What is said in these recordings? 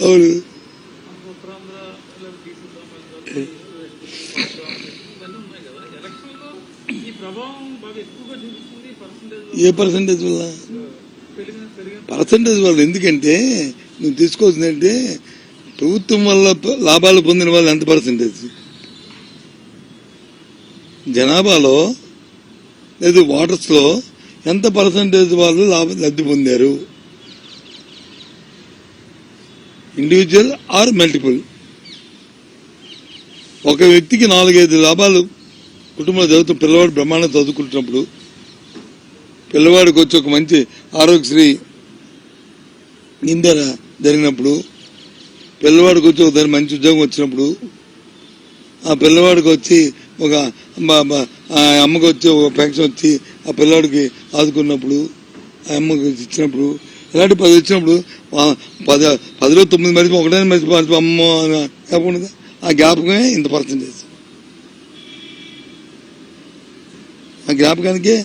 అవును. ఏ పర్సంటేజ్ వల్ల? పర్సంటేజ్ వల్ల ఎందుకంటే నువ్వు తీసుకోవాల్సిందంటే ప్రభుత్వం వల్ల లాభాలు పొందిన వాళ్ళు ఎంత పర్సంటేజ్, జనాభాలో లేదు వాటర్స్ లో ఎంత పర్సంటేజ్ వాళ్ళు లబ్ధి పొందారు, ఇండివిజువల్ ఆర్ మల్టిపుల్. ఒక వ్యక్తికి 4-5 లాభాలు కుటుంబంలో జరుగుతున్న పిల్లవాడు బ్రహ్మాండం చదువుకుంటున్నప్పుడు, పిల్లవాడికి వచ్చి ఒక మంచి ఆరోగ్యశ్రీ నిందర జరిగినప్పుడు, పిల్లవాడికి వచ్చి ఒక మంచి ఉద్యోగం వచ్చినప్పుడు, ఆ పిల్లవాడికి వచ్చి ఒక అమ్మకి వచ్చి ఒక పెన్షన్ వచ్చి ఆ పిల్లవాడికి ఆదుకున్నప్పుడు, ఆ అమ్మకి ఇచ్చినప్పుడు, ఇలాంటి 10 వచ్చినప్పుడు 10లో 9 మరిచి ఒకటే మరిచి అమ్మ జ్ఞాపకం, ఆ జ్ఞాపకమే ఇంత పర్సంటేజ్. ఆ జ్ఞాపకానికి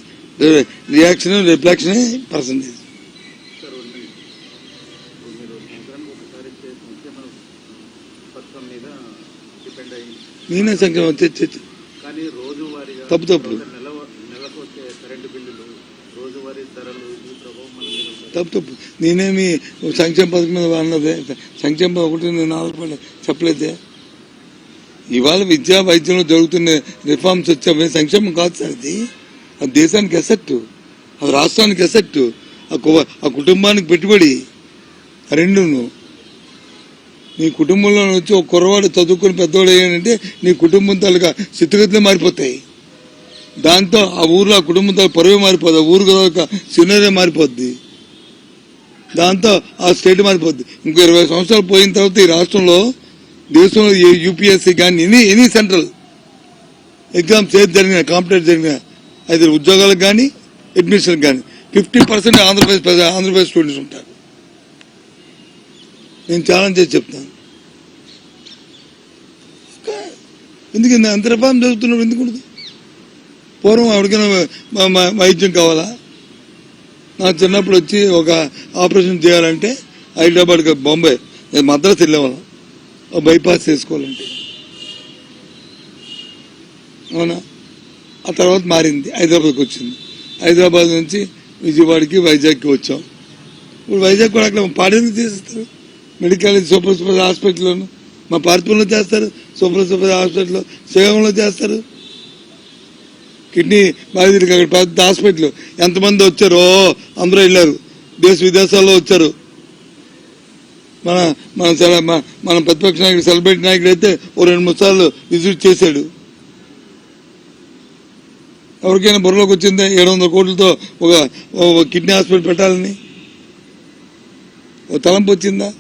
రియాక్షన్ రిఫ్లెక్షన్ పర్సంటేజ్. నేనే సంఖ్య తప్పు నేనేమి సంక్షేమ పథకం మీద అన్నదే, సంక్షేమ పథకం ఒకటి నేను ఆధారపడి చెప్పలేదే. ఇవాళ విద్యా వైద్యంలో జరుగుతున్న రిఫార్మ్స్ వచ్చాయి, సంక్షేమం కాదు సార్. అది దేశానికి ఎసెట్, అది రాష్ట్రానికి ఎసెట్, ఆ కుటుంబానికి పెట్టుబడి. రెండును నీ కుటుంబంలో వచ్చి ఒక కుర్రవాడు చదువుకుని పెద్దవాడు అయ్యానంటే నీ కుటుంబం తాలూకా స్థితిగతులే మారిపోతాయి. దాంతో ఆ ఊర్లో ఆ కుటుంబం తాలూకా పరువే మారిపోద్ది, ఆ ఊరు తాలూకా సినరీ మారిపోద్ది, దాంతో ఆ స్టేట్ మారిపోద్ది. ఇంకో 20 సంవత్సరాలు పోయిన తర్వాత ఈ రాష్ట్రంలో దేశంలో యూపీఎస్సీ కానీ ఎనీ సెంట్రల్ ఎగ్జామ్స్ ఏది జరిగినా, కాంపిటేటివ్ జరిగినా, అయితే ఉద్యోగాలకు కానీ అడ్మిషన్ కానీ 50% ఆంధ్రప్రదేశ్ స్టూడెంట్స్ ఉంటారు. నేను ఛాలెంజ్ చేసి చెప్తాను. ఎందుకంటే అంత రిఫార్మ్ జరుగుతున్నప్పుడు ఎందుకు? పూర్వం ఎవరికైనా వైద్యం కావాలా, నాకు చిన్నప్పుడు వచ్చి ఒక ఆపరేషన్ చేయాలంటే హైదరాబాద్ బాంబే మద్రాసు వెళ్ళేవాళ్ళం, బైపాస్ చేసుకోవాలంటే. అవునా? ఆ తర్వాత మారింది, హైదరాబాద్కి వచ్చింది. హైదరాబాద్ నుంచి విజయవాడకి వైజాగ్కి వచ్చాం. ఇప్పుడు వైజాగ్ కూడా అక్కడ పాడేందుకు చేస్తారు, మెడికల్ సూపర్ హాస్పిటల్లోను మా పార్పుల్లో చేస్తారు, సూపర్ హాస్పిటల్లో శ్రీకాకుళంలో చేస్తారు. కిడ్నీ బాధితులకి అక్కడ పెద్ద హాస్పిటల్, ఎంతమంది వచ్చారో అందరూ వెళ్ళారు, దేశ విదేశాల్లో వచ్చారు. మన ప్రతిపక్ష నాయకుడు సెలబ్రిటీ నాయకుడు అయితే ఓ 2-3 సార్లు విజిట్ చేశాడు. ఎవరికైనా బుర్రలోకి వచ్చిందే 700 కోట్లతో ఒక కిడ్నీ హాస్పిటల్ పెట్టాలని ఓ తలంపు వచ్చిందా?